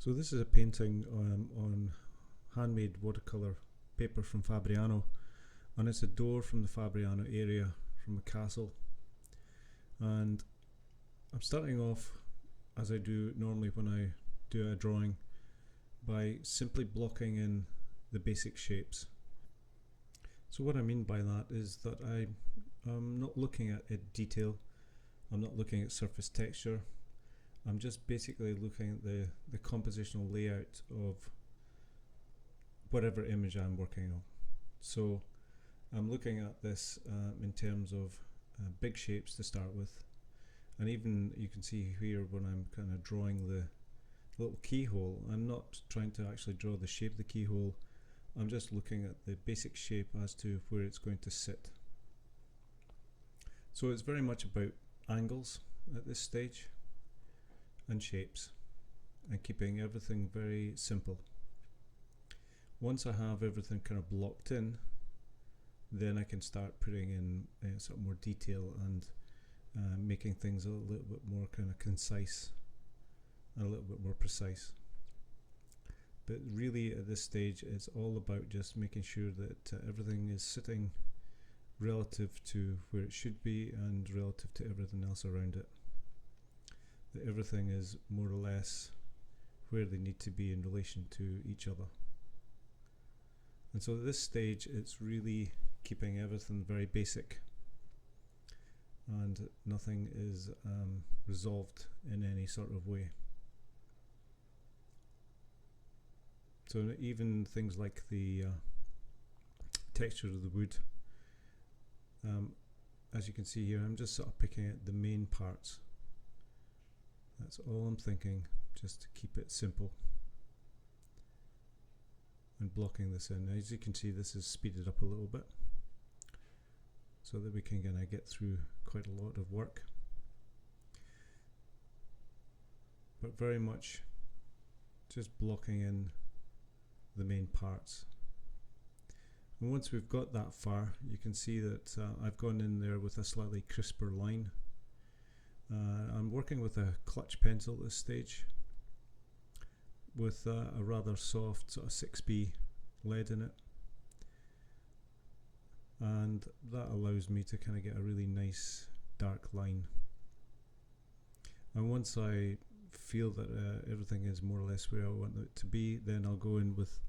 So this is a painting on handmade watercolour paper from Fabriano, and it's a door from the Fabriano area, from a castle. And I'm starting off, as I do normally when I do a drawing, by simply blocking in the basic shapes. So what I mean by that is that I'm not looking at detail, I'm not looking at surface texture, I'm just basically looking at the compositional layout of whatever image I'm working on. So I'm looking at this in terms of big shapes to start with, and even you can see here when I'm kind of drawing the little keyhole, I'm not trying to actually draw the shape of the keyhole, I'm just looking at the basic shape as to where it's going to sit. So it's very much about angles at this stage and shapes, and keeping everything very simple. Once I have everything kind of blocked in, then I can start putting in sort of more detail and making things a little bit more kind of concise and a little bit more precise. But really at this stage it's all about just making sure that everything is sitting relative to where it should be and relative to everything else around it. That everything is more or less where they need to be in relation to each other. And so at this stage it's really keeping everything very basic, and nothing is resolved in any sort of way. So even things like the texture of the wood, as you can see here, I'm just sort of picking at the main parts. That's all I'm thinking, just to keep it simple and blocking this in. As you can see, this is speeded up a little bit so that we can get through quite a lot of work, but very much just blocking in the main parts. And once we've got that far, you can see that I've gone in there with a slightly crisper line. I'm working with a clutch pencil at this stage with a rather soft sort of 6B lead in it, and that allows me to kind of get a really nice dark line. And once I feel that everything is more or less where I want it to be, then I'll go in with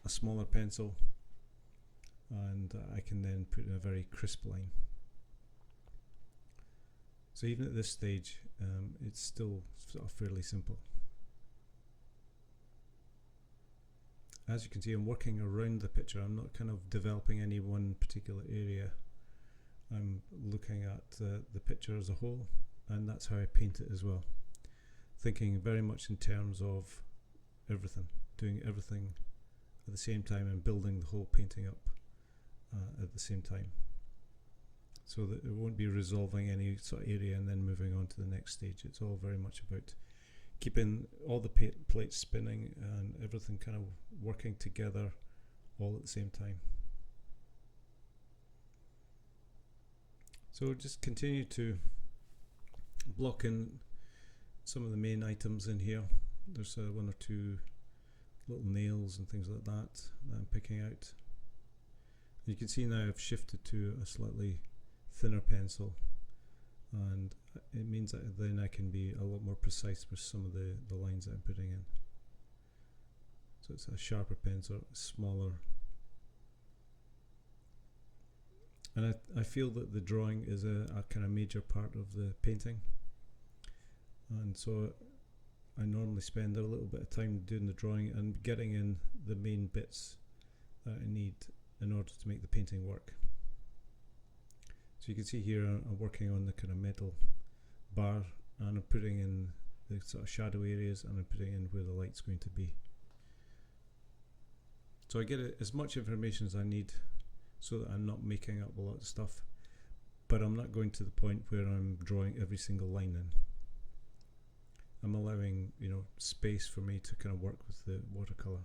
a smaller pencil, and I can then put in a very crisp line. So even at this stage it's still sort of fairly simple. As you can see, I'm working around the picture, I'm not kind of developing any one particular area, I'm looking at the picture as a whole, and that's how I paint it as well. Thinking very much in terms of everything, doing everything at the same time and building the whole painting up at the same time, so that it won't be resolving any sort of area and then moving on to the next stage. It's all very much about keeping all the plates spinning and everything kind of working together all at the same time. So just continue to block in some of the main items in here. There's one or two little nails and things like that I'm picking out. You can see now I've shifted to a slightly thinner pencil, and it means that then I can be a lot more precise with some of the lines that I'm putting in. So it's a sharper pencil, smaller. And I feel that the drawing is a kind of major part of the painting, and so I normally spend a little bit of time doing the drawing and getting in the main bits that I need in order to make the painting work. So you can see here I'm working on the kind of metal bar, and I'm putting in the sort of shadow areas, and I'm putting in where the light's going to be. So I get as much information as I need so that I'm not making up a lot of stuff, but I'm not going to the point where I'm drawing every single line in. I'm allowing, space for me to kind of work with the watercolor.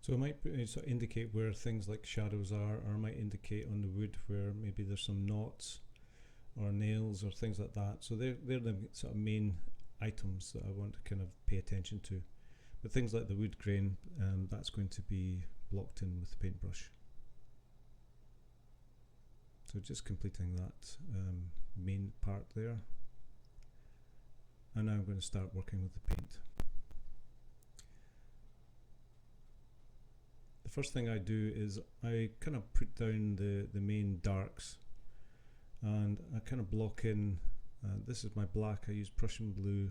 So it might sort of indicate where things like shadows are, or it might indicate on the wood where maybe there's some knots or nails or things like that. So they're the sort of main items that I want to kind of pay attention to. But things like the wood grain, that's going to be blocked in with the paintbrush. So just completing that main part there. And now I'm going to start working with the paint. The first thing I do is I kind of put down the main darks, and I kind of block in, this is my black, I use Prussian blue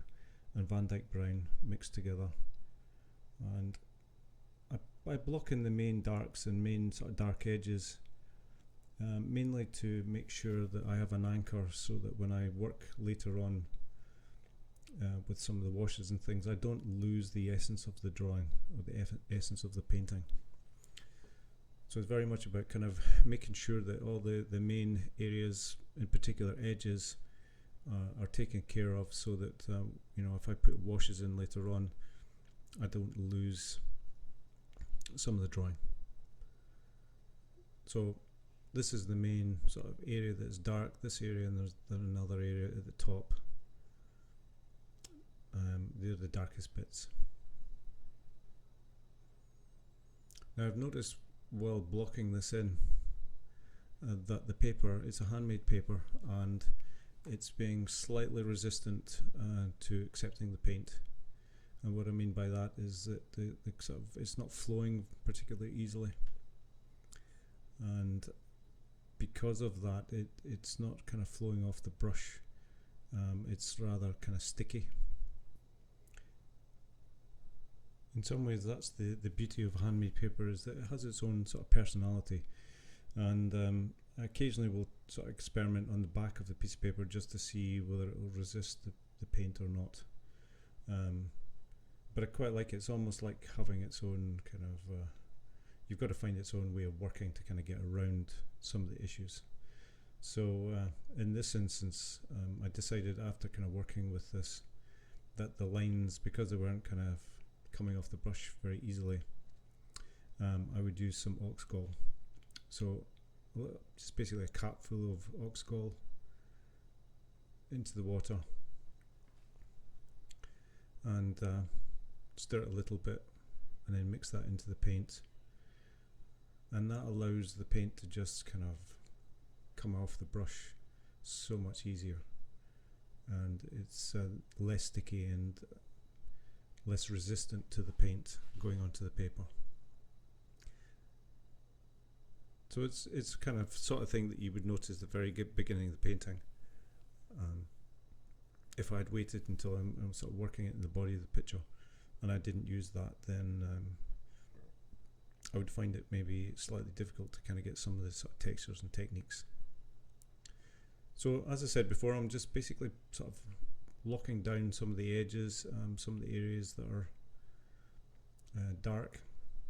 and Van Dyke brown mixed together, and I block in the main darks and main sort of dark edges, mainly to make sure that I have an anchor so that when I work later on with some of the washes and things, I don't lose the essence of the drawing or the essence of the painting. So it's very much about kind of making sure that all the main areas, in particular edges, are taken care of, so that you know, if I put washes in later on, I don't lose some of the drawing. So this is the main sort of area that's dark, this area, and there's another area at the top. They're the darkest bits. Now I've noticed while blocking this in that the paper, it's a handmade paper, and it's being slightly resistant to accepting the paint. And what I mean by that is that the sort of, it's not flowing particularly easily, and because of that it's not kind of flowing off the brush, it's rather kind of sticky. In some ways that's the beauty of handmade paper, is that it has its own sort of personality, and I occasionally will sort of experiment on the back of the piece of paper just to see whether it will resist the paint or not. But I quite like it. It's almost like having its own kind of, you've got to find its own way of working to kind of get around some of the issues. So in this instance, I decided after kind of working with this that the lines, because they weren't kind of coming off the brush very easily, I would use some ox gall. So just basically a cap full of ox gall into the water, and stir it a little bit, and then mix that into the paint, and that allows the paint to just kind of come off the brush so much easier, and it's less sticky and less resistant to the paint going onto the paper. So it's kind of sort of thing that you would notice at the very beginning of the painting. If I'd waited until I'm sort of working it in the body of the picture and I didn't use that, then I would find it maybe slightly difficult to kind of get some of the sort of textures and techniques. So as I said before, I'm just basically sort of locking down some of the edges, some of the areas that are dark.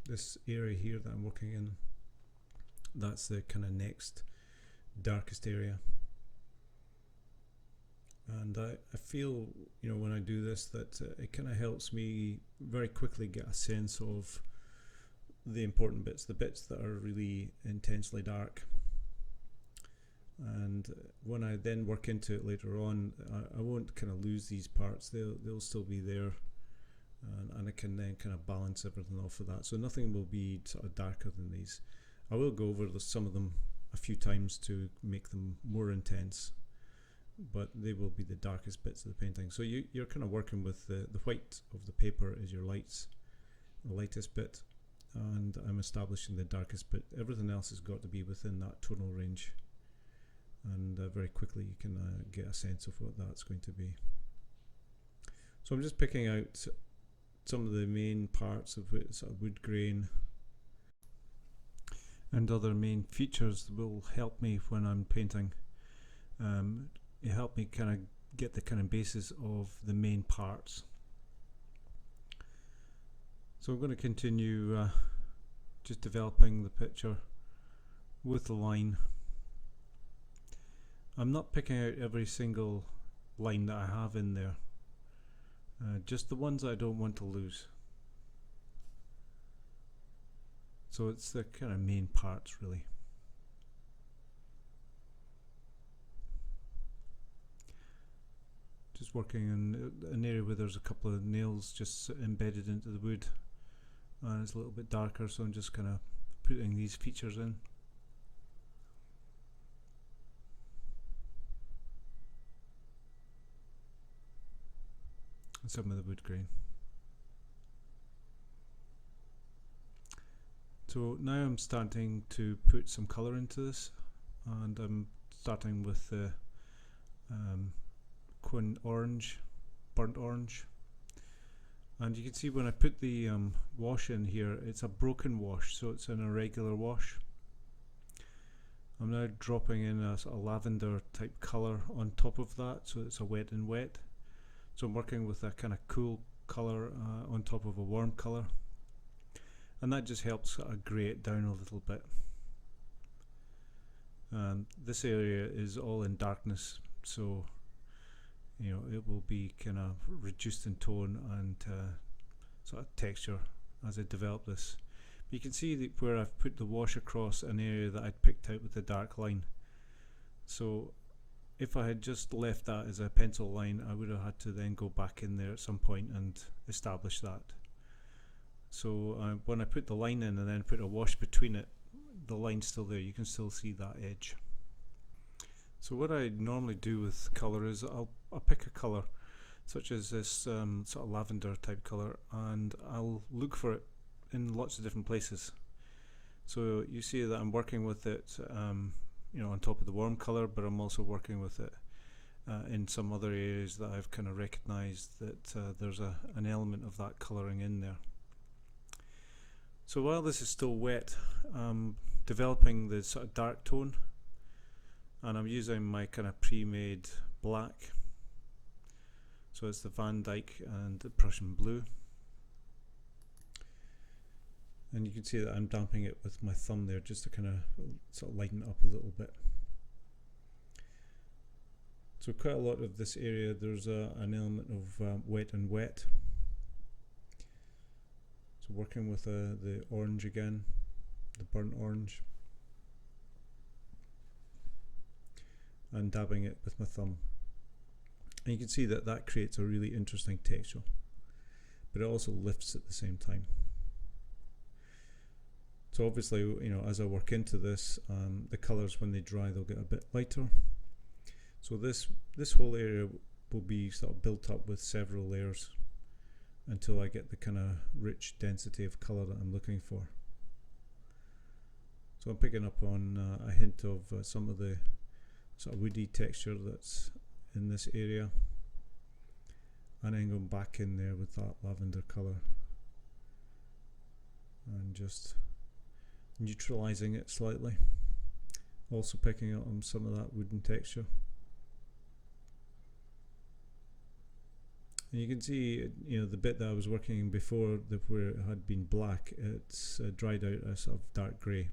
This area here that I'm working in, that's the kind of next darkest area. And I feel, you know, when I do this, that it kind of helps me very quickly get a sense of the important bits, the bits that are really intensely dark. And when I then work into it later on, I won't kind of lose these parts. They'll still be there, and I can then kind of balance everything off of that. So nothing will be sort of darker than these. I will go over some of them a few times to make them more intense, but they will be the darkest bits of the painting. So you're kind of working with the white of the paper is your lights, the lightest bit, and I'm establishing the darkest bit. Everything else has got to be within that tonal range, and very quickly you can get a sense of what that's going to be. So I'm just picking out some of the main parts of it, sort of wood grain and other main features that will help me when I'm painting. It helped me kind of get the kind of basis of the main parts. So I'm going to continue just developing the picture with the line. I'm not picking out every single line that I have in there, just the ones I don't want to lose. So it's the kind of main parts really. Just working in an area where there's a couple of nails just embedded into the wood, and it's a little bit darker, so I'm just kind of putting these features in. And some of the wood grain. So now I'm starting to put some colour into this, and I'm starting with the Quin orange, burnt orange. And you can see when I put the wash in here, it's a broken wash, so it's an irregular wash. I'm now dropping in a sort of lavender type colour on top of that, so it's a wet and wet. So I'm working with a kind of cool colour on top of a warm colour, and that just helps sort of grey it down a little bit. This area is all in darkness, so you know it will be kind of reduced in tone and sort of texture as I develop this. But you can see that where I've put the wash across an area that I'd picked out with the dark line. So if I had just left that as a pencil line, I would have had to then go back in there at some point and establish that. So when I put the line in and then put a wash between it, the line's still there, you can still see that edge. So what I normally do with colour is I'll pick a colour such as this sort of lavender type colour, and I'll look for it in lots of different places. So you see that I'm working with it you know, on top of the warm colour, but I'm also working with it in some other areas that I've kind of recognised that there's an element of that colouring in there. So while this is still wet, I'm developing the sort of dark tone, and I'm using my kind of pre-made black. So it's the Van Dyke and the Prussian blue. And you can see that I'm damping it with my thumb there just to kind of sort of lighten it up a little bit. So quite a lot of this area there's an element of wet and wet. So working with the orange again, the burnt orange, and dabbing it with my thumb. And you can see that that creates a really interesting texture, but it also lifts at the same time. So obviously, you know, as I work into this, the colours when they dry, they'll get a bit lighter. So this whole area will be sort of built up with several layers until I get the kind of rich density of colour that I'm looking for. So I'm picking up on a hint of some of the sort of woody texture that's in this area, and then going back in there with that lavender colour and just neutralising it slightly, also picking up on some of that wooden texture. And you can see, you know, the bit that I was working in before, where it had been black, it's dried out a sort of dark grey.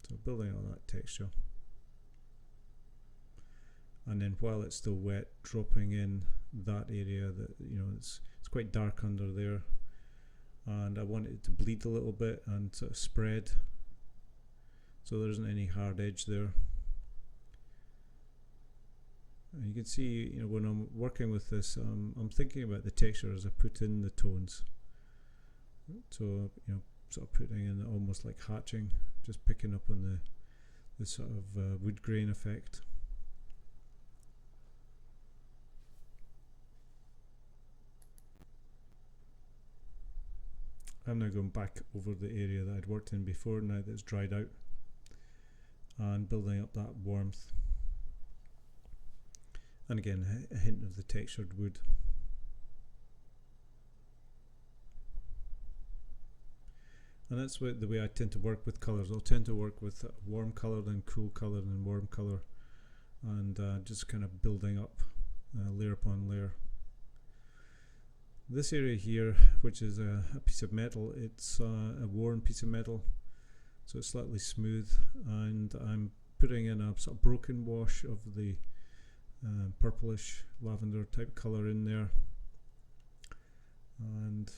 So building on that texture, and then while it's still wet, dropping in that area that, you know, it's quite dark under there, and I want it to bleed a little bit and sort of spread, so there isn't any hard edge there. And you can see, you know, when I'm working with this, I'm thinking about the texture as I put in the tones. So, you know, sort of putting in almost like hatching, just picking up on the sort of wood grain effect. I'm now going back over the area that I'd worked in before, now that it's dried out, and building up that warmth. And again, a hint of the textured wood. And that's the way I tend to work with colours. I'll tend to work with warm colour, then cool colour, then warm colour, and just kind of building up layer upon layer. This area here, which is a piece of metal, it's a worn piece of metal, so it's slightly smooth, and I'm putting in a sort of broken wash of the purplish lavender type colour in there, and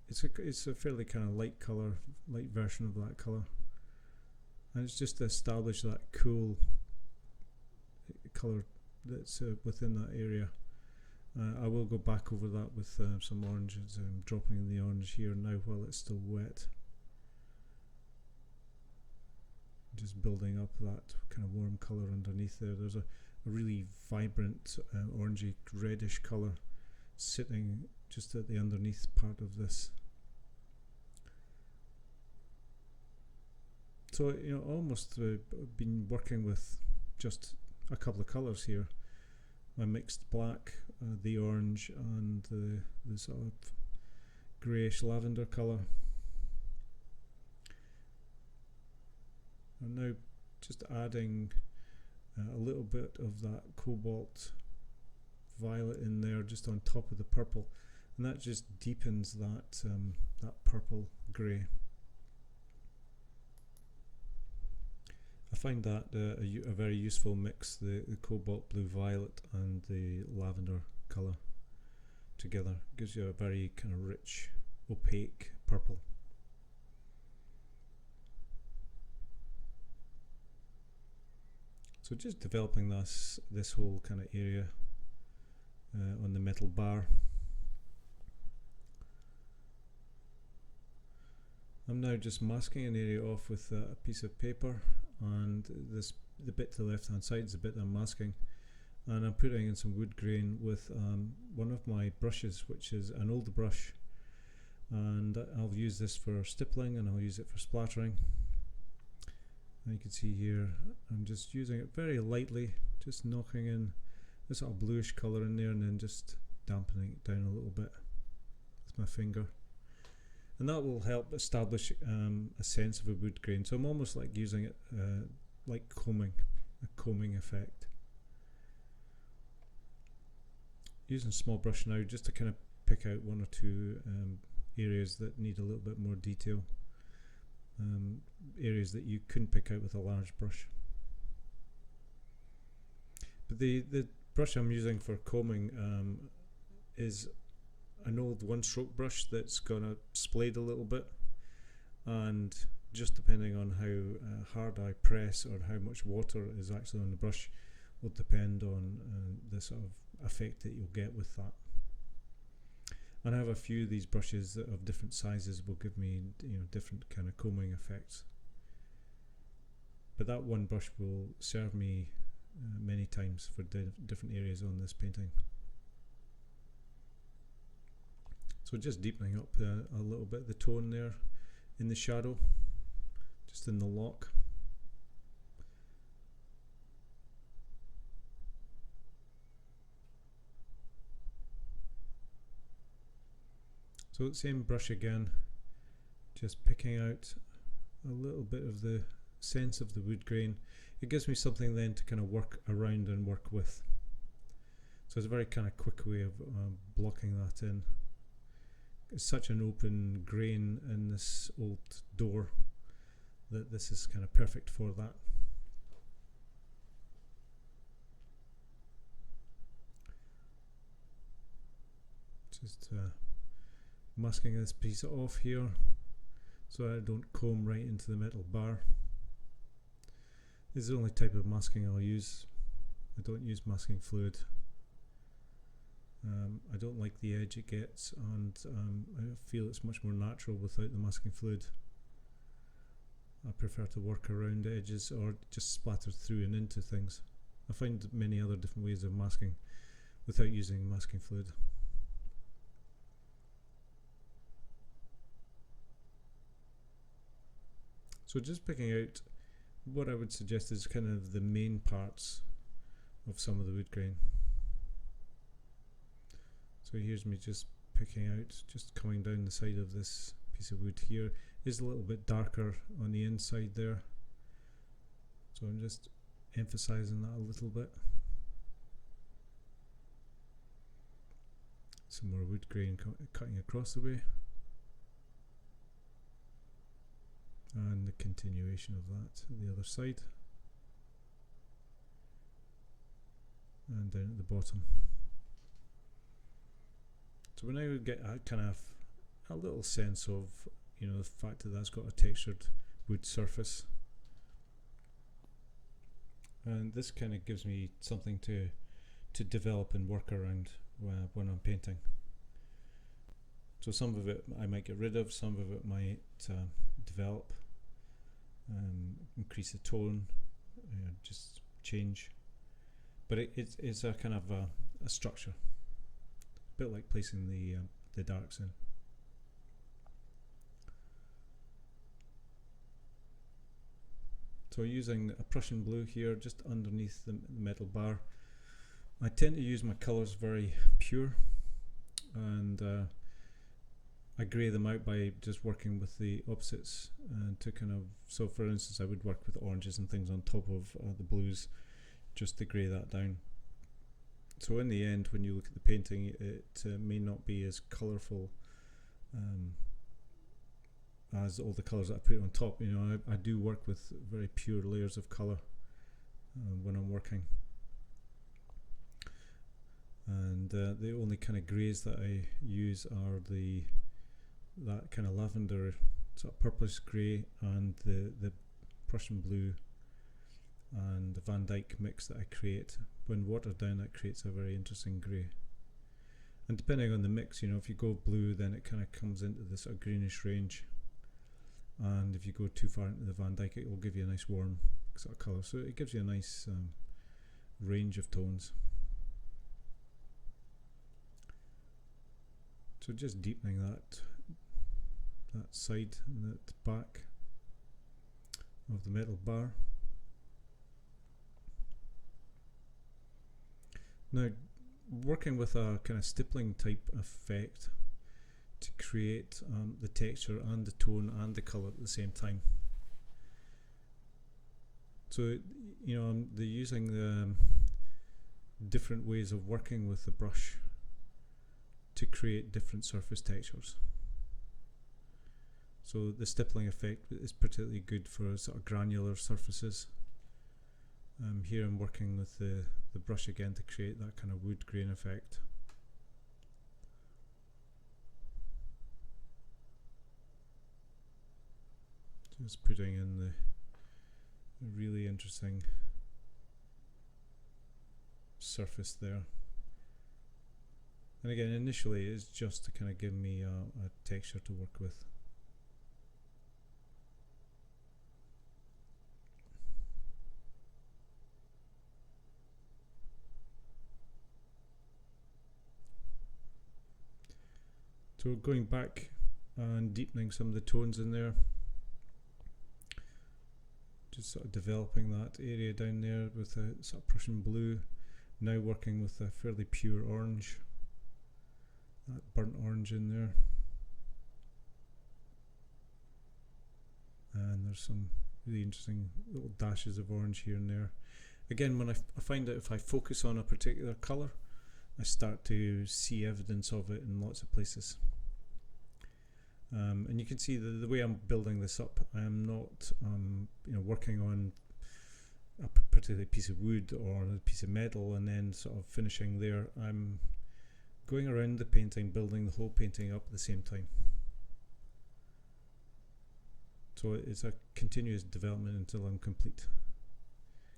it's a fairly kind of light color, light version of that color, and it's just to establish that cool color that's within that area. I will go back over that with some oranges. I'm dropping in the orange here now while it's still wet, just building up that kind of warm color underneath there. There's a really vibrant orangey reddish color sitting just at the underneath part of this. So, you know, almost been working with just a couple of colors here. My mixed black, the orange, and the sort of greyish lavender colour. I'm now just adding a little bit of that cobalt violet in there, just on top of the purple, and that just deepens that that purple grey. I find that a very useful mix, the cobalt blue violet and the lavender colour together. Gives you a very kind of rich, opaque purple. So just developing this whole kind of area on the metal bar. I'm now just masking an area off with a piece of paper, and the bit to the left hand side is the bit I'm masking, and I'm putting in some wood grain with one of my brushes, which is an old brush, and I'll use this for stippling and I'll use it for splattering. And you can see here I'm just using it very lightly, just knocking in this sort of bluish colour in there and then just dampening it down a little bit with my finger. And that will help establish a sense of a wood grain. So I'm almost like using it like combing, a combing effect. Using a small brush now just to kind of pick out one or two areas that need a little bit more detail. Areas that you couldn't pick out with a large brush. But the brush I'm using for combing is an old one-stroke brush that's gonna splayed a little bit, and just depending on how hard I press or how much water is actually on the brush will depend on the sort of effect that you'll get with that. And I have a few of these brushes that of different sizes will give me, you know, different kind of combing effects. But that one brush will serve me many times for different areas on this painting. So just deepening up a little bit the tone there in the shadow, just in the lock. So same brush again, just picking out a little bit of the sense of the wood grain. It gives me something then to kind of work around and work with. So it's a very kind of quick way of blocking that in. It's such an open grain in this old door that this is kind of perfect for that. Just masking this piece off here so I don't comb right into the metal bar. This is the only type of masking I'll use. I don't use masking fluid. I don't like the edge it gets, and I feel it's much more natural without the masking fluid. I prefer to work around edges or just splatter through and into things. I find many other different ways of masking without using masking fluid. So just picking out what I would suggest is kind of the main parts of some of the wood grain. So here's me just picking out, just coming down the side of this piece of wood here. Is a little bit darker on the inside there. So I'm just emphasizing that a little bit. Some more wood grain cutting across the way. And the continuation of that at the other side. And down at the bottom. So we now get a kind of a little sense of, you know, the fact that that's got a textured wood surface, and this kind of gives me something to develop and work around when I'm painting. So some of it I might get rid of, some of it might develop, increase the tone, just change. But it's a kind of a structure, a bit like placing the darks in. So using a Prussian blue here just underneath the metal bar. I tend to use my colours very pure, and I grey them out by just working with the opposites, to kind of, so for instance I would work with oranges and things on top of the blues just to grey that down. So in the end, when you look at the painting, it may not be as colourful as all the colours that I put on top. You know, I do work with very pure layers of colour when I'm working, and the only kind of greys that I use are that kind of lavender, sort of purplish grey, and the Prussian blue and the Van Dyke mix that I create. When watered down, that creates a very interesting grey. And depending on the mix, you know, if you go blue, then it kind of comes into this sort of greenish range, and if you go too far into the Van Dyke, it will give you a nice warm sort of colour. So it gives you a nice range of tones. So just deepening that side and that back of the metal bar. Now, working with a kind of stippling type effect to create the texture and the tone and the colour at the same time. So, you know, they're using the different ways of working with the brush to create different surface textures. So the stippling effect is particularly good for sort of granular surfaces. Here I'm working with the brush again to create that kind of wood grain effect. Just putting in the really interesting surface there. And again, initially it's just to kind of give me a texture to work with. So going back and deepening some of the tones in there, just sort of developing that area down there with a sort of Prussian blue, now working with a fairly pure orange, that burnt orange in there, and there's some really interesting little dashes of orange here and there. Again, when I find that if I focus on a particular colour, I start to see evidence of it in lots of places. And you can see the way I'm building this up, I am not you know, working on a particular piece of wood or a piece of metal and then sort of finishing there. I'm going around the painting, building the whole painting up at the same time. So it's a continuous development until I'm complete.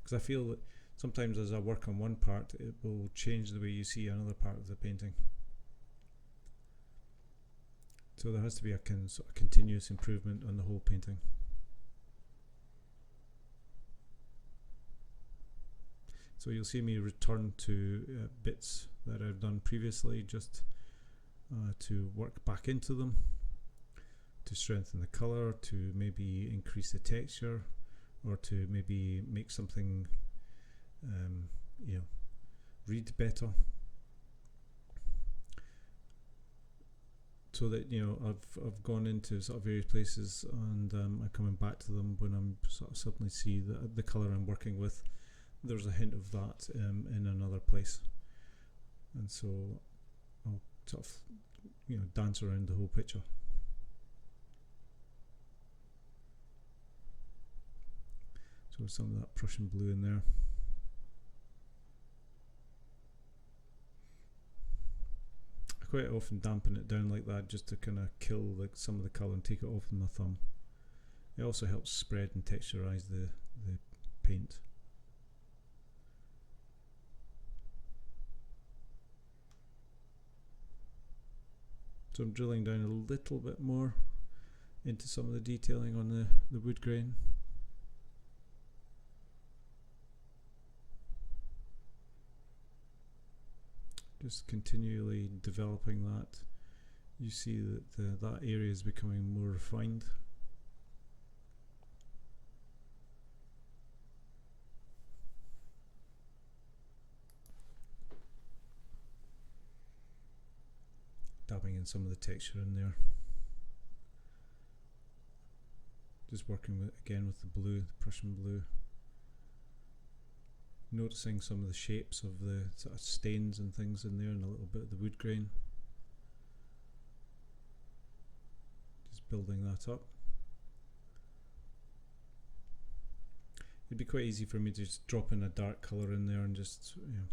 Because I feel that sometimes as I work on one part, it will change the way you see another part of the painting. So there has to be a sort of continuous improvement on the whole painting. So you'll see me return to bits that I've done previously, just to work back into them, to strengthen the colour, to maybe increase the texture, or to maybe make something you know, read better. So that, you know, I've gone into sort of various places, and I'm coming back to them when I'm sort of suddenly see that the colour I'm working with, there's a hint of that in another place, and so I'll sort of, you know, dance around the whole picture. So some of that Prussian blue in there. quite often dampen it down like that just to kind of kill some of the colour and take it off with my thumb. It also helps spread and texturize the paint. So I'm drilling down a little bit more into some of the detailing on the wood grain. Just continually developing that. You see that that area is becoming more refined. Dabbing in some of the texture in there. Just working again with the blue, the Prussian blue. Noticing some of the shapes of the sort of stains and things in there, and a little bit of the wood grain. Just building that up. It'd be quite easy for me to just drop in a dark colour in there and just, you know,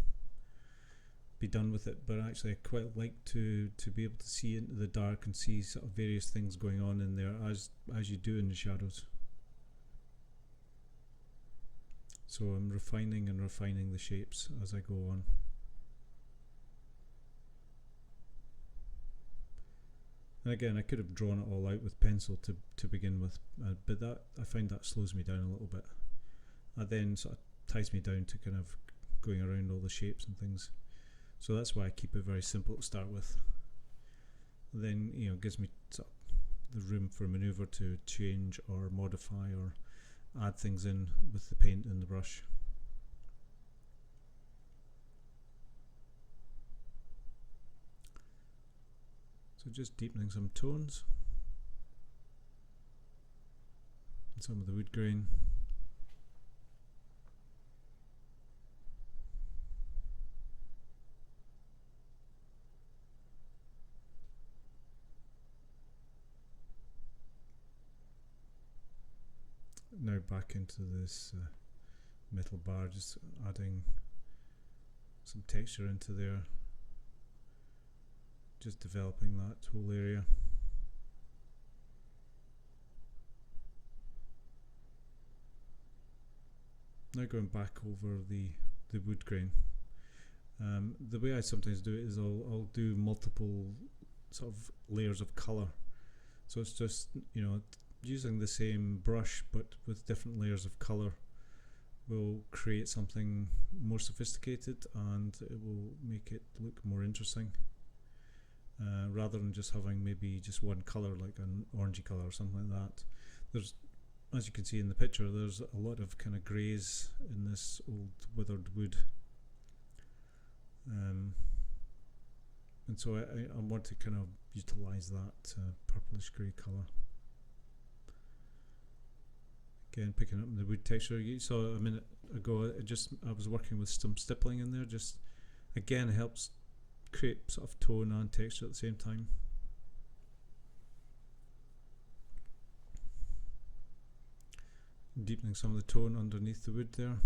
be done with it, but actually I quite like to be able to see into the dark and see sort of various things going on in there as you do in the shadows. So I'm refining and refining the shapes as I go on. And again, I could have drawn it all out with pencil to begin with, but that I find that slows me down a little bit. That then sort of ties me down to kind of going around all the shapes and things. So that's why I keep it very simple to start with. And then, you know, it gives me sort of the room for manoeuvre to change or modify or add things in with the paint and the brush. So just deepening some tones and some of the wood grain. Now back into this metal bar, just adding some texture into there, just developing that whole area. Now going back over the wood grain. The way I sometimes do it is I'll do multiple sort of layers of colour. So it's just, you know, using the same brush but with different layers of colour will create something more sophisticated, and it will make it look more interesting, rather than just having maybe just one colour like an orangey colour or something like that. There's, as you can see in the picture, there's a lot of kind of greys in this old withered wood, and so I want to kind of utilise that purplish grey colour. Again, picking up the wood texture. You saw a minute ago, I was working with some stippling in there. Just again, it helps create sort of tone and texture at the same time. Deepening some of the tone underneath the wood there.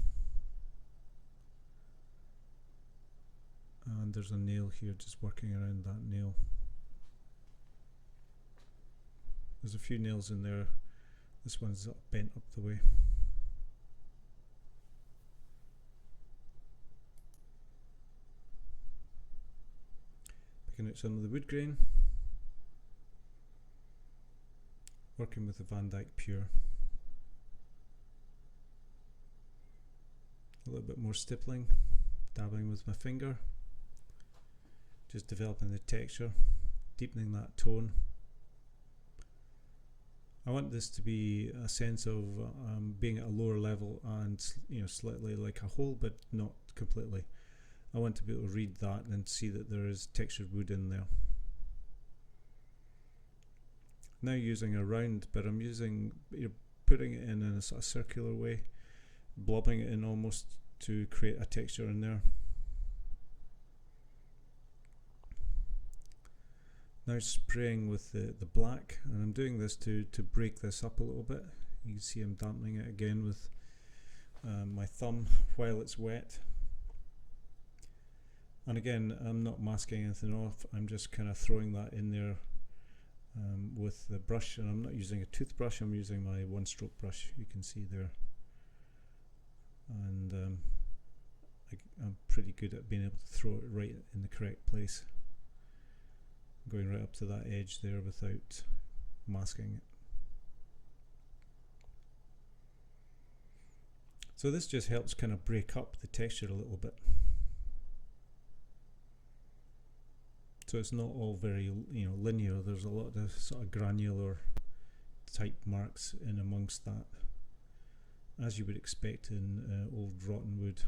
And there's a nail here, just working around that nail. There's a few nails in there. This one's bent up the way. Picking out some of the wood grain. Working with the Van Dyke Pure. A little bit more stippling, dabbing with my finger. Just developing the texture, deepening that tone. I want this to be a sense of being at a lower level and, you know, slightly like a hole, but not completely. I want to be able to read that and see that there is textured wood in there. Now using a round, but I'm using, you know, putting it in a sort of circular way, blobbing it in almost to create a texture in there. Now spraying with the black, and I'm doing this to break this up a little bit. You can see I'm dampening it again with my thumb while it's wet. And again, I'm not masking anything off, I'm just kind of throwing that in there with the brush, and I'm not using a toothbrush, I'm using my one stroke brush, you can see there. And I'm pretty good at being able to throw it right in the correct place, going right up to that edge there without masking it. So this just helps kind of break up the texture a little bit. So it's not all very, you know, linear. There's a lot of sort of granular type marks in amongst that, as you would expect in old rotten wood.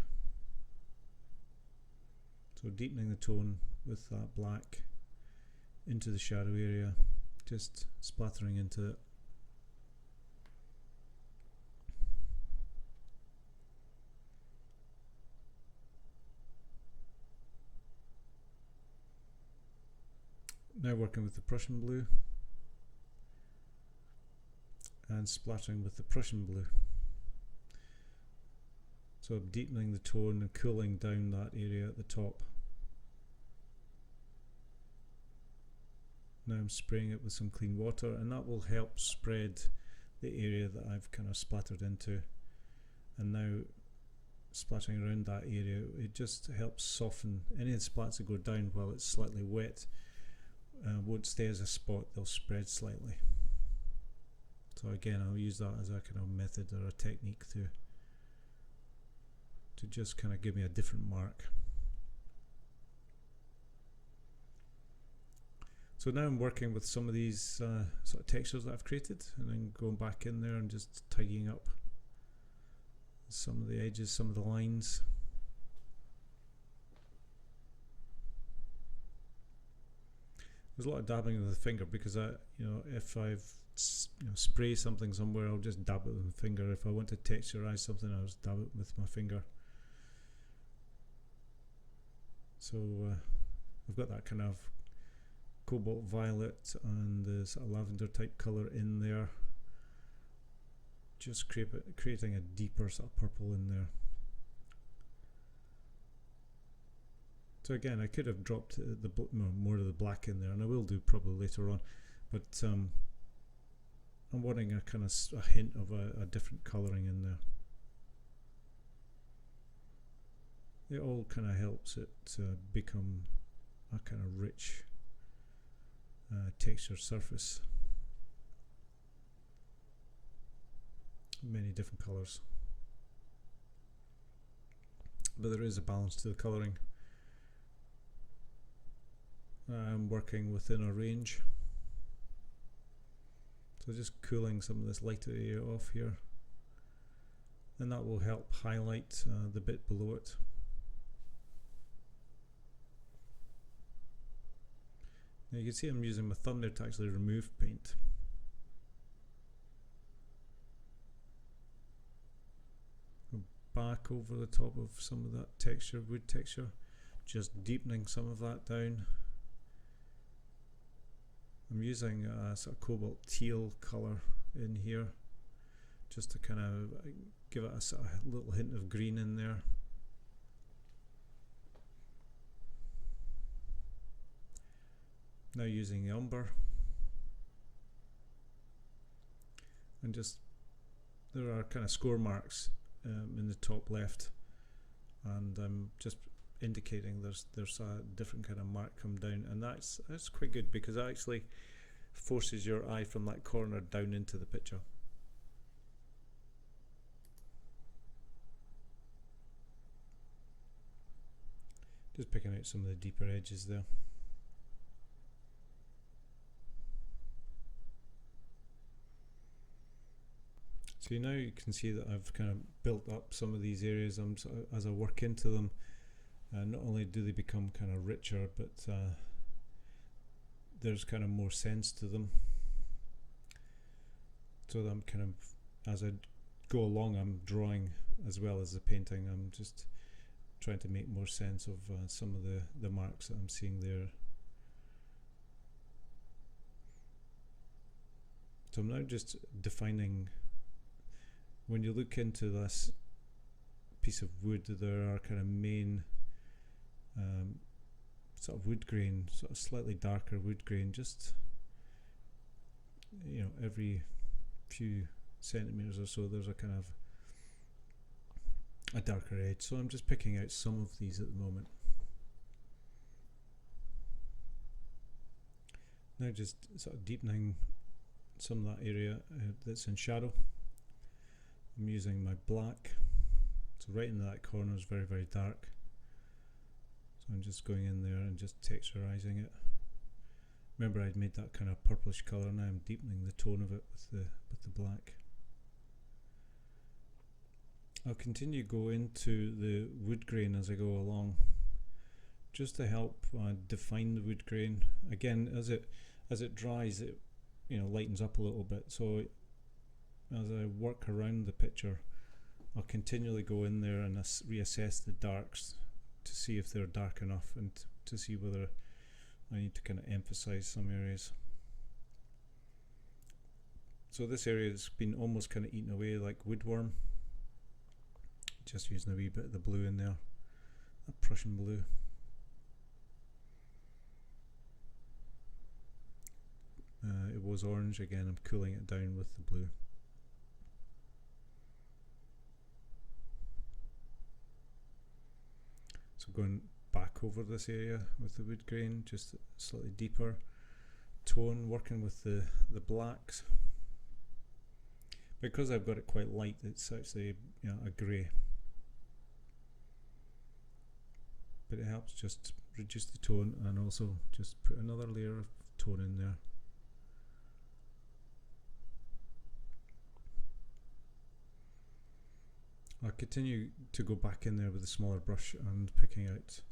So deepening the tone with that black into the shadow area, just splattering into it. Now working with the Prussian blue and splattering with the Prussian blue. So deepening the tone and cooling down that area at the top. Now I'm spraying it with some clean water, and that will help spread the area that I've kind of splattered into. And now splattering around that area, it just helps soften any of the splats that go down while it's slightly wet. Won't stay as a spot, they'll spread slightly. So again, I'll use that as a kind of method or a technique to just kind of give me a different mark. So now I'm working with some of these sort of textures that I've created, and then going back in there and just tidying up some of the edges, some of the lines. There's a lot of dabbing with the finger because if I've spray something somewhere, I'll just dab it with my finger. If I want to texturize something, I'll just dab it with my finger. So I've got that kind of cobalt violet and the sort of lavender type colour in there, just creating a deeper sort of purple in there. So again, I could have dropped more of the black in there, and I will do probably later on, but I'm wanting a kind of a hint of a different colouring in there. It all kind of helps it become a kind of rich texture surface. Many different colours, but there is a balance to the colouring. I'm working within a range, so just cooling some of this lighter area off here, and that will help highlight the bit below it. Now you can see I'm using my thumb there to actually remove paint. Go back over the top of some of that texture, wood texture, just deepening some of that down. I'm using a sort of cobalt teal colour in here, just to kind of give it a sort of little hint of green in there. Now using the umber, and just there are kind of score marks in the top left, and I'm just indicating there's a different kind of mark come down, and that's quite good because it actually forces your eye from that corner down into the picture. Just picking out some of the deeper edges there. So now you can see that I've kind of built up some of these areas. As I work into them, not only do they become kind of richer, but there's kind of more sense to them. So I'm kind of, as I go along, I'm drawing as well as the painting. I'm just trying to make more sense of some of the marks that I'm seeing there. So I'm now just defining. When you look into this piece of wood, there are kind of main sort of wood grain, sort of slightly darker wood grain, just, you know, every few centimeters or so there's a kind of a darker edge. So I'm just picking out some of these at the moment. Now just sort of deepening some of that area that's in shadow. I'm using my black, so right in that corner is very, very dark. So I'm just going in there and just texturizing it. Remember, I'd made that kind of purplish colour. Now I'm deepening the tone of it with the black. I'll continue to go into the wood grain as I go along, just to help define the wood grain. Again, as it dries, it, you know, lightens up a little bit. So as I work around the picture, I'll continually go in there and reassess the darks to see if they're dark enough, and to see whether I need to kind of emphasize some areas. So this area has been almost kind of eaten away like woodworm. Just using a wee bit of the blue in there, a Prussian blue. It was orange, again I'm cooling it down with the blue. So going back over this area with the wood grain, just slightly deeper tone, working with the blacks. Because I've got it quite light, it's actually, you know, a grey. But it helps just reduce the tone and also just put another layer of tone in there. I'll continue to go back in there with a smaller brush and picking out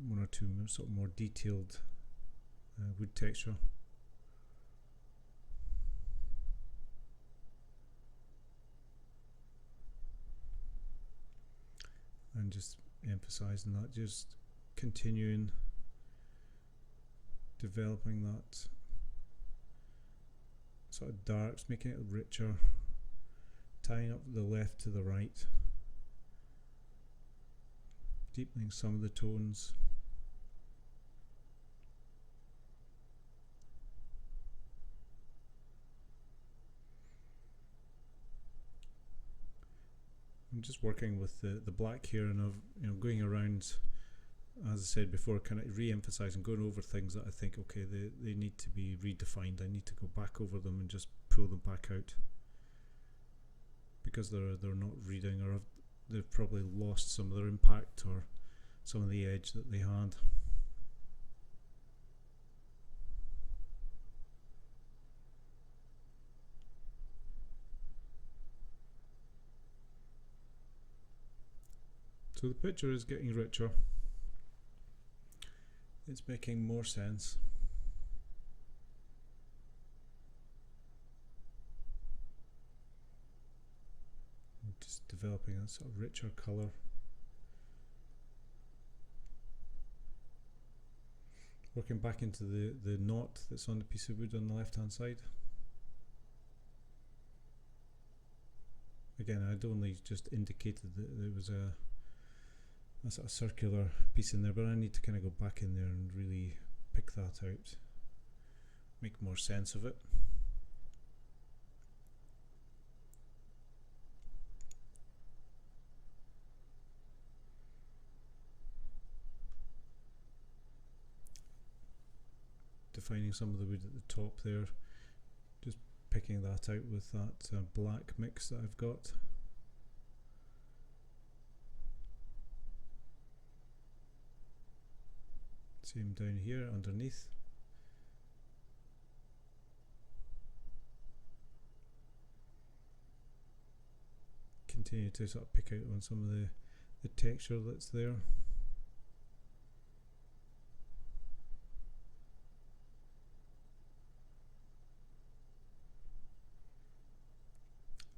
one or two sort of more detailed wood texture. And just emphasizing that, just continuing developing that sort of darks, making it richer, tying up the left to the right, deepening some of the tones. I'm just working with the black here, and of, you know, going around, as I said before, kind of re-emphasizing, going over things that I think, okay, they need to be redefined. I need to go back over them and just pull them back out, because they're not reading, or they've probably lost some of their impact or some of the edge that they had. So the picture is getting richer. It's making more sense. Just developing a sort of richer colour. Working back into the knot that's on the piece of wood on the left hand side. Again, I'd only just indicated that there was a sort of circular piece in there, but I need to kind of go back in there and really pick that out, make more sense of it. Defining some of the wood at the top there, just picking that out with that black mix that I've got. Same down here underneath. Continue to sort of pick out on some of the texture that's there.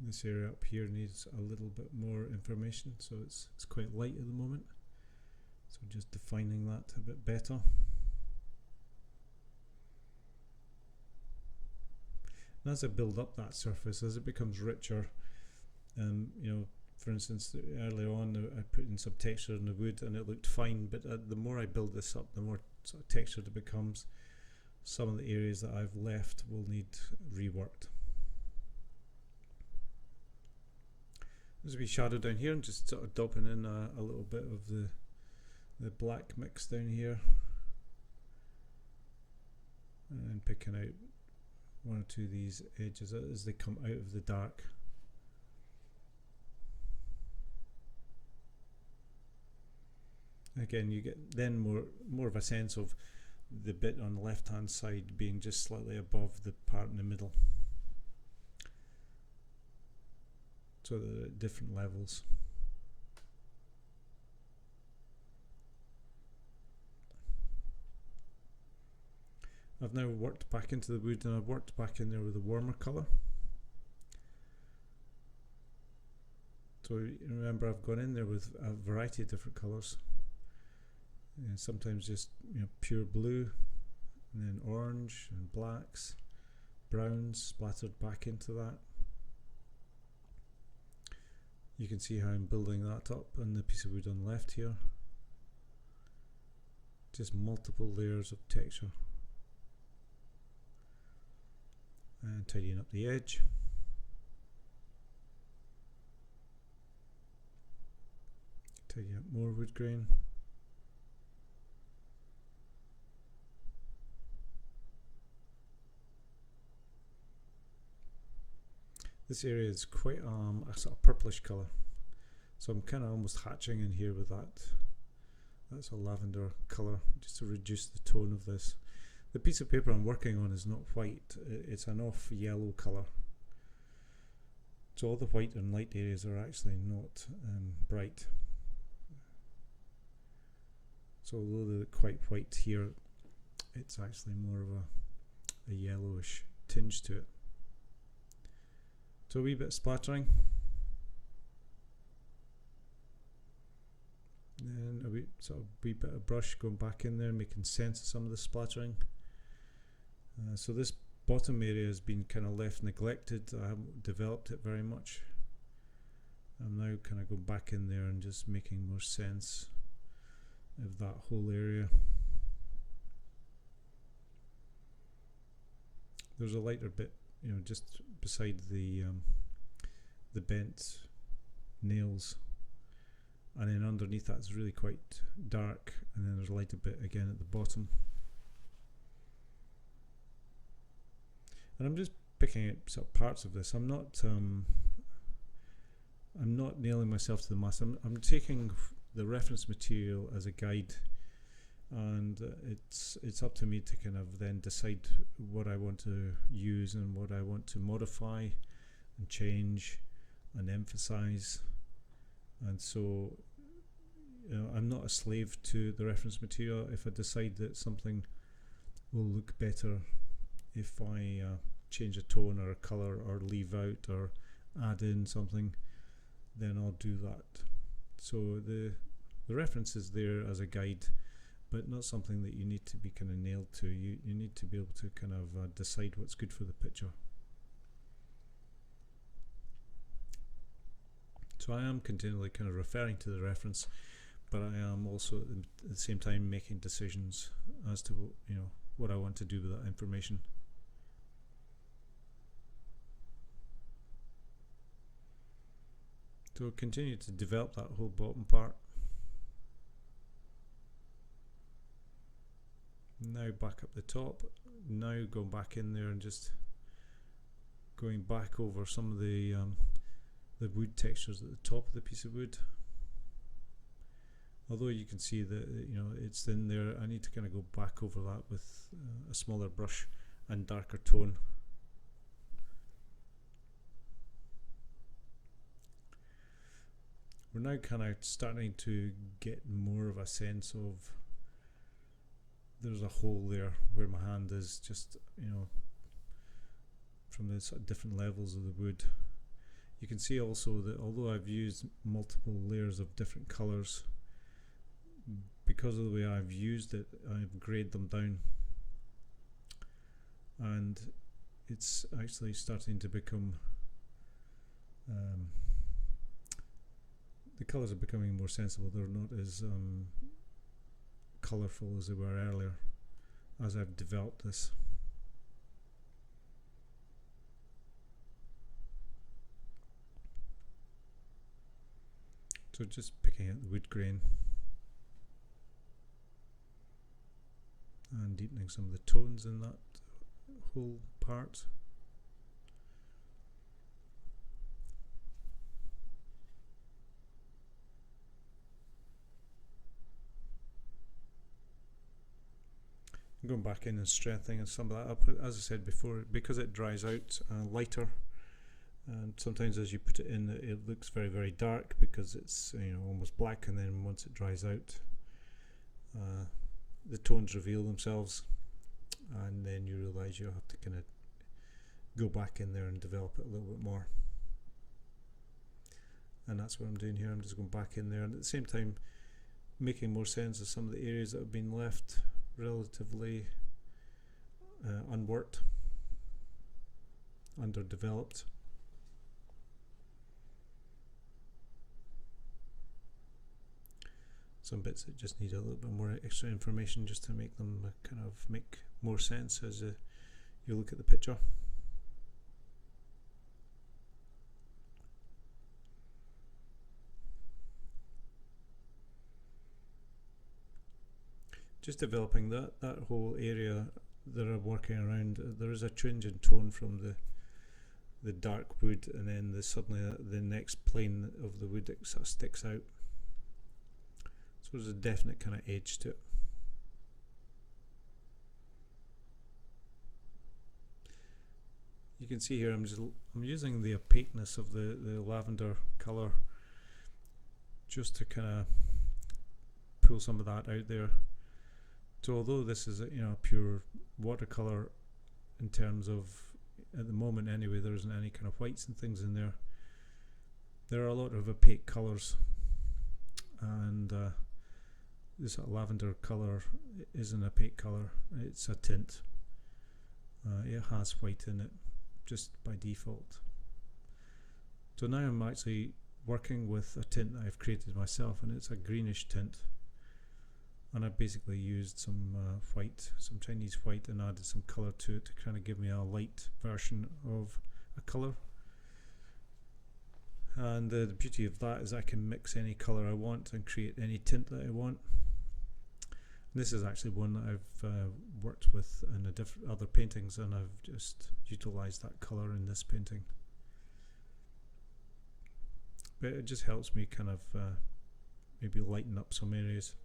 This area up here needs a little bit more information, so it's quite light at the moment. So just defining that a bit better. And as I build up that surface, as it becomes richer, you know, For instance, earlier on I put in some texture in the wood and it looked fine, but the more I build this up, the more sort of textured it becomes. Some of the areas that I've left will need reworked. There's a wee shadow down here, and just sort of dumping in a little bit of the black mix down here, and picking out one or two of these edges as they come out of the dark. Again, you get then more of a sense of the bit on the left hand side being just slightly above the part in the middle, so they're at different levels. I've now worked back into the wood, and I've worked back in there with a warmer colour. So remember, I've gone in there with a variety of different colours. And sometimes just pure blue, and then orange and blacks, browns splattered back into that. You can see how I'm building that up on the piece of wood on the left here. Just multiple layers of texture. And tidying up the edge. Tidying up more wood grain. This area is quite a sort of purplish colour, so I'm kind of almost hatching in here with that. That's a lavender colour, just to reduce the tone of this. The piece of paper I'm working on is not white, it's an off yellow colour. So all the white and light areas are actually not bright. So although they're quite white here, it's actually more of a yellowish tinge to it. So a wee bit of splattering, then a wee bit of brush going back in there, making sense of some of the splattering. So this bottom area has been kind of left neglected. I haven't developed it very much. I'm now kind of going back in there and just making more sense of that whole area. There's a lighter bit, just beside the bent nails, and then underneath that's really quite dark, and then there's a lighter bit again at the bottom. And I'm just picking out sort of parts of this. I'm not nailing myself to the mast. I'm taking the reference material as a guide, and it's up to me to kind of then decide what I want to use and what I want to modify and change and emphasize. And so I'm not a slave to the reference material. If I decide that something will look better if I change a tone or a colour or leave out or add in something, then I'll do that. So the reference is there as a guide, but not something that you need to be kind of nailed to. You need to be able to kind of decide what's good for the picture. So I am continually kind of referring to the reference, but I am also at the same time making decisions as to what I want to do with that information. So continue to develop that whole bottom part. Now back up the top. Now going back in there and just going back over some of the wood textures at the top of the piece of wood. Although you can see that it's in there, I need to kind of go back over that with a smaller brush and darker tone. We're now kind of starting to get more of a sense of there's a hole there where my hand is, just from the sort of different levels of the wood. You can see also that although I've used multiple layers of different colours, because of the way I've used it, I've grayed them down, and it's actually starting to become the colours are becoming more sensible. They're not as colourful as they were earlier as I've developed this. So just picking out the wood grain and deepening some of the tones in that whole part. Going back in and strengthening some of that up, as I said before, because it dries out lighter, and sometimes as you put it in it looks very, very dark because it's, you know, almost black, and then once it dries out the tones reveal themselves, and then you realise you have to kind of go back in there and develop it a little bit more. And that's what I'm doing here. I'm just going back in there and at the same time making more sense of some of the areas that have been left relatively unworked, underdeveloped. Some bits that just need a little bit more extra information just to make them kind of make more sense as you look at the picture. Just developing that whole area that I'm working around. There is a change in tone from the dark wood, and then suddenly the next plane of the wood that sort of sticks out. So there's a definite kind of edge to it. You can see here I'm using the opaqueness of the lavender colour just to kind of pull some of that out there. So although this is a pure watercolour in terms of, at the moment anyway, there isn't any kind of whites and things in there. There are a lot of opaque colours, and this lavender colour is an opaque colour. It's a tint. It has white in it just by default. So now I'm actually working with a tint that I've created myself, and it's a greenish tint. And I basically used some white, some Chinese white, and added some colour to it to kind of give me a light version of a colour. And the beauty of that is I can mix any colour I want and create any tint that I want. And this is actually one that I've worked with in other paintings, and I've just utilised that colour in this painting. But it just helps me kind of maybe lighten up some areas.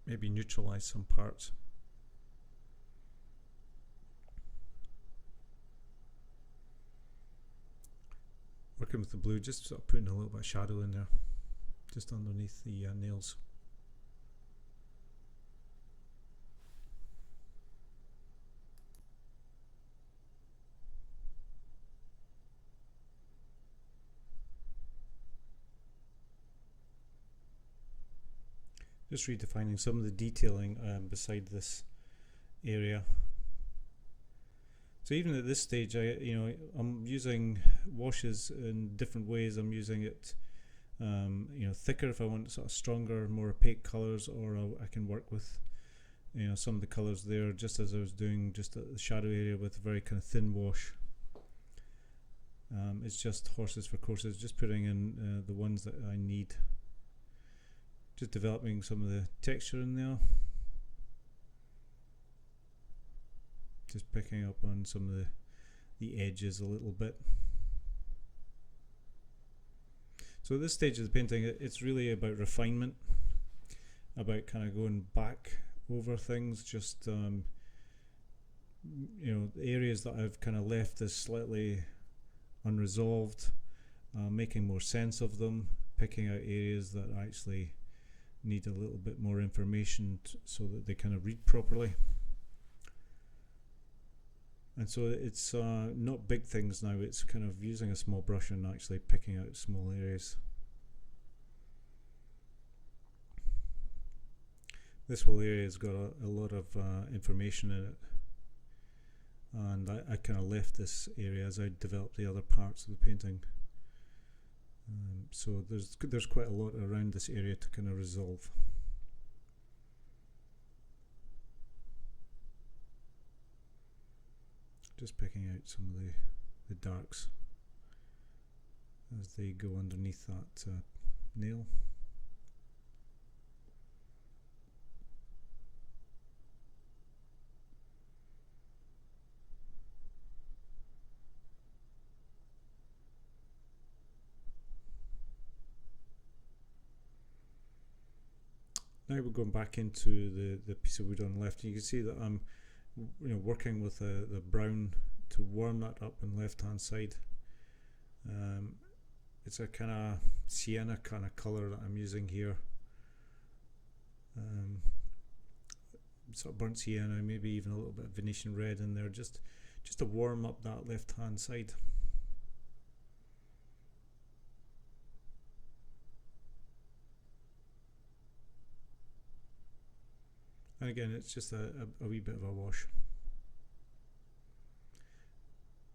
Maybe neutralise some parts. Working with the blue, just sort of putting a little bit of shadow in there, just underneath the nails. Just redefining some of the detailing beside this area. So even at this stage, I'm using washes in different ways. I'm using it, thicker if I want sort of stronger, more opaque colours, or I can work with, some of the colours there, just as I was doing just at the shadow area with a very kind of thin wash. It's just horses for courses, just putting in the ones that I need. Just developing some of the texture in there. Just picking up on some of the edges a little bit. So at this stage of the painting, it's really about refinement, about kind of going back over things, just areas that I've kind of left as slightly unresolved, making more sense of them, picking out areas that actually need a little bit more information so that they kind of read properly. And so it's not big things now, it's kind of using a small brush and actually picking out small areas. This whole area has got a lot of information in it, and I kind of left this area as I developed the other parts of the painting. So there's quite a lot around this area to kind of resolve. Just picking out some of the darks as they go underneath that nail. Now we're going back into the piece of wood on the left. You can see that I'm working with the brown to warm that up on the left hand side. It's a kind of sienna kind of colour that I'm using here. Sort of burnt sienna, maybe even a little bit of Venetian red in there, just to warm up that left hand side. And again, it's just a wee bit of a wash.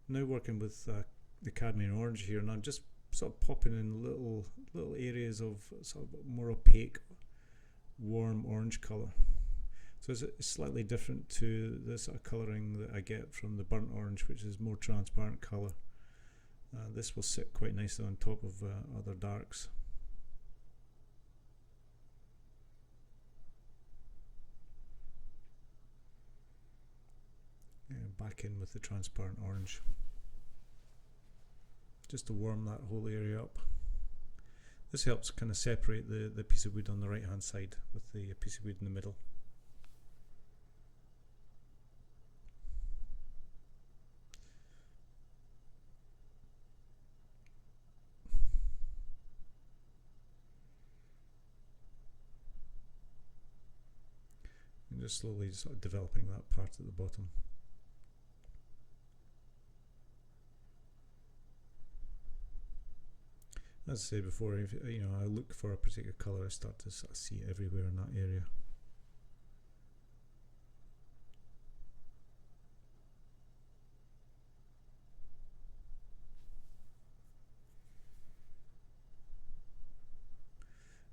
Now working with the cadmium orange here, and I'm just sort of popping in little areas of sort of more opaque, warm orange colour. So it's slightly different to the sort of colouring that I get from the burnt orange, which is more transparent colour. This will sit quite nicely on top of other darks. Back in with the transparent orange, just to warm that whole area up. This helps kind of separate the piece of wood on the right hand side with the piece of wood in the middle. And just slowly sort of developing that part at the bottom. As I said before, if I look for a particular colour, I start to sort of see it everywhere in that area.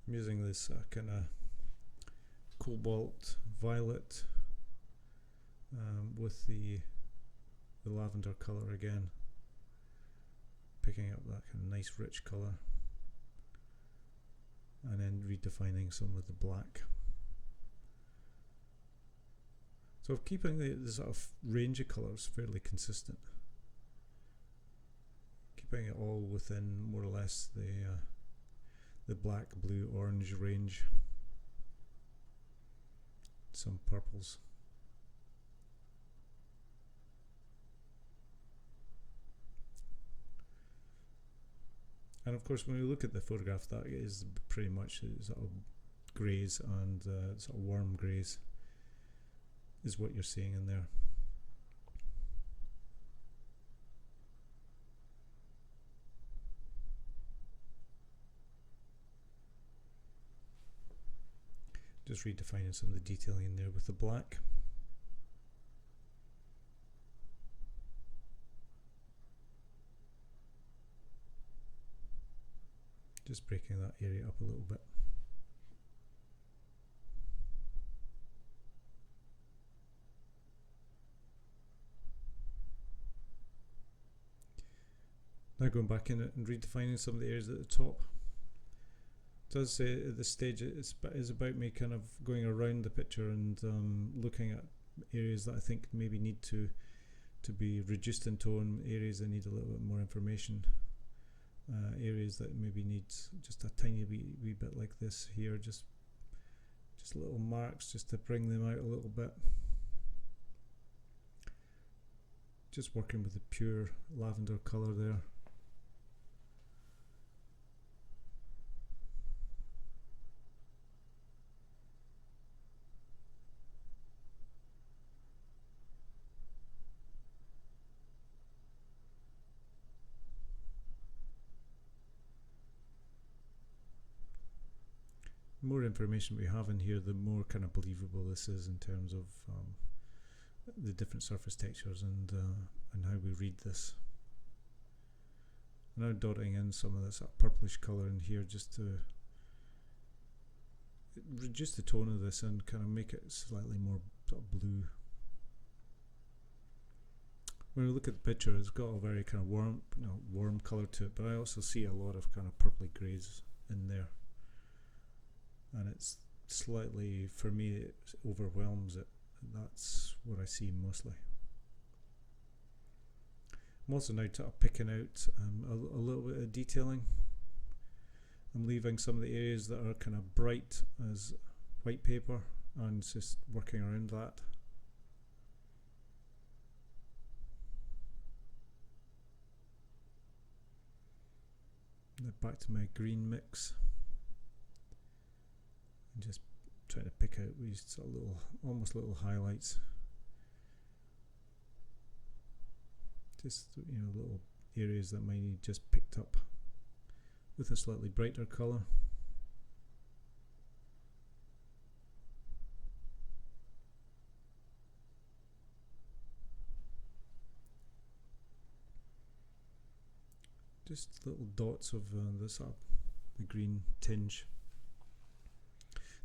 I'm using this kind of cobalt violet with the lavender colour again. Picking up that kind of nice rich colour and then redefining some with the black. So keeping the sort of range of colours fairly consistent, keeping it all within more or less the black, blue, orange range. Some purples. And of course, when we look at the photograph, that is pretty much sort of greys and sort of warm greys is what you're seeing in there. Just redefining some of the detailing in there with the black. Just breaking that area up a little bit. Now going back in it and redefining some of the areas at the top. So as I say, at this stage it's about me kind of going around the picture and looking at areas that I think maybe need to be reduced in tone, areas that need a little bit more information. Areas that maybe need just a tiny wee bit like this here, just little marks just to bring them out a little bit. Just working with the pure lavender colour there. The more information we have in here, the more kind of believable this is in terms of the different surface textures and how we read this. Now dotting in some of this purplish colour in here just to reduce the tone of this and kind of make it slightly more sort of blue. When we look at the picture, it's got a very kind of warm colour to it, but I also see a lot of kind of purpley greys in there, and it's slightly, for me, it overwhelms it. That's what I see mostly. I'm also now picking out a little bit of detailing. I'm leaving some of the areas that are kind of bright as white paper and just working around that. Now back to my green mix and just trying to pick out these sort of almost little highlights. Just, you know, little areas that might need just picked up with a slightly brighter colour. Just little dots of the green tinge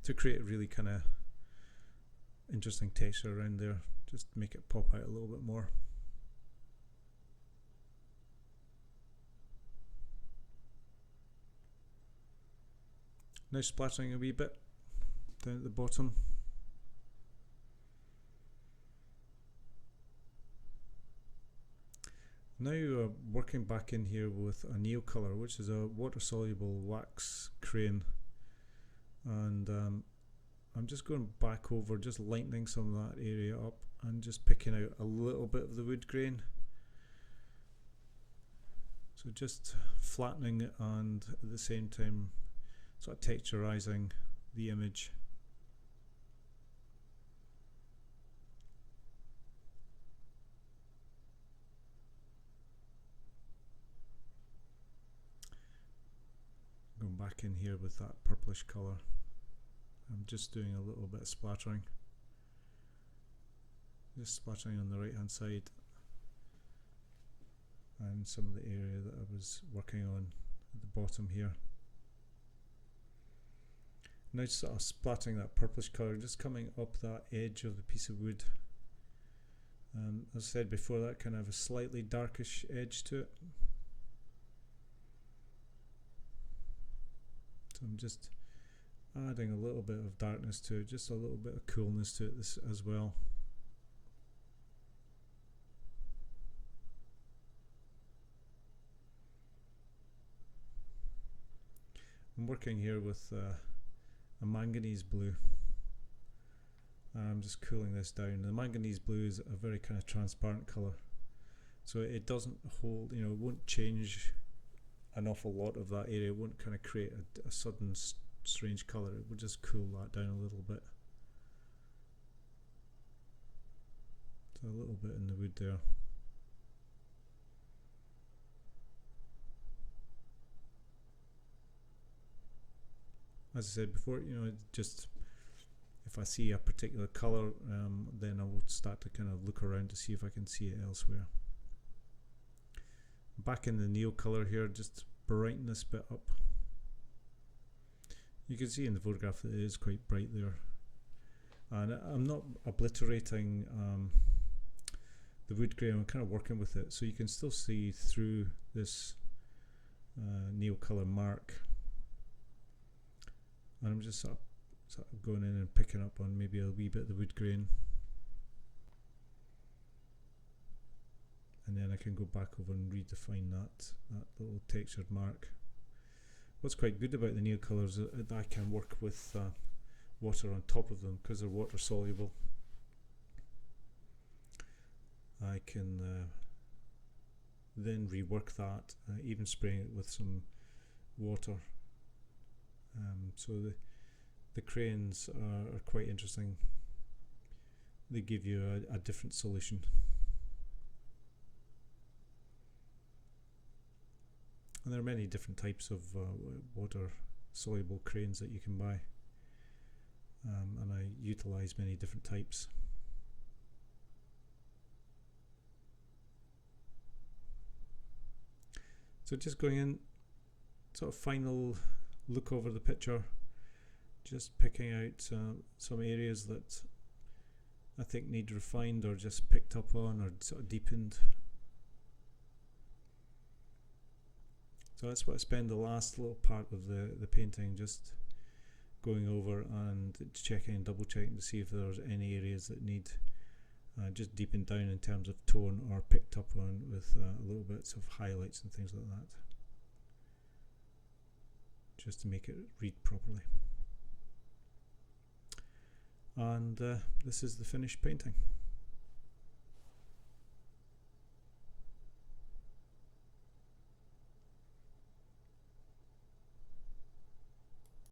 to create a really kind of interesting texture around there. Just make it pop out a little bit more. Now splattering a wee bit down at the bottom. Now working back in here with a Neocolor, which is a water-soluble wax crayon, and I'm just going back over, just lightening some of that area up and just picking out a little bit of the wood grain. So just flattening and at the same time sort of texturizing the image. Going back in here with that purplish colour. I'm just doing a little bit of splattering. Just splattering on the right hand side and some of the area that I was working on at the bottom here. Now sort of splattering that purplish colour, just coming up that edge of the piece of wood. As I said before, that kind of a slightly darkish edge to it. So I'm just adding a little bit of darkness to it, just a little bit of coolness to it as well. I'm working here with a manganese blue. I'm just cooling this down. The manganese blue is a very kind of transparent colour, so it doesn't hold, you know, it won't change an awful lot of that area. It won't kind of create a sudden strange colour. It will just cool that down a little bit. So a little bit in the wood there. As I said before, you know, just if I see a particular colour, then I will start to kind of look around to see if I can see it elsewhere. Back in the Neocolor here, just brighten this bit up. You can see in the photograph that it is quite bright there, and I'm not obliterating the wood grain. I'm kind of working with it, so you can still see through this Neocolor mark. And I'm just sort of going in and picking up on maybe a wee bit of the wood grain, and then I can go back over and redefine that little textured mark. What's quite good about the Neocolors is that I can work with water on top of them because they're water soluble. I can then rework that, even spraying it with some water. So the crayons are quite interesting. They give you a different solution. And there are many different types of water soluble crayons that you can buy, and I utilize many different types. So just going in, sort of final look over the picture, just picking out some areas that I think need refined or just picked up on or sort of deepened. So that's what I spend the last little part of the painting just going over and checking and double checking to see if there's any areas that need just deepened down in terms of tone or picked up on with little bits of highlights and things like that, just to make it read properly. And this is the finished painting.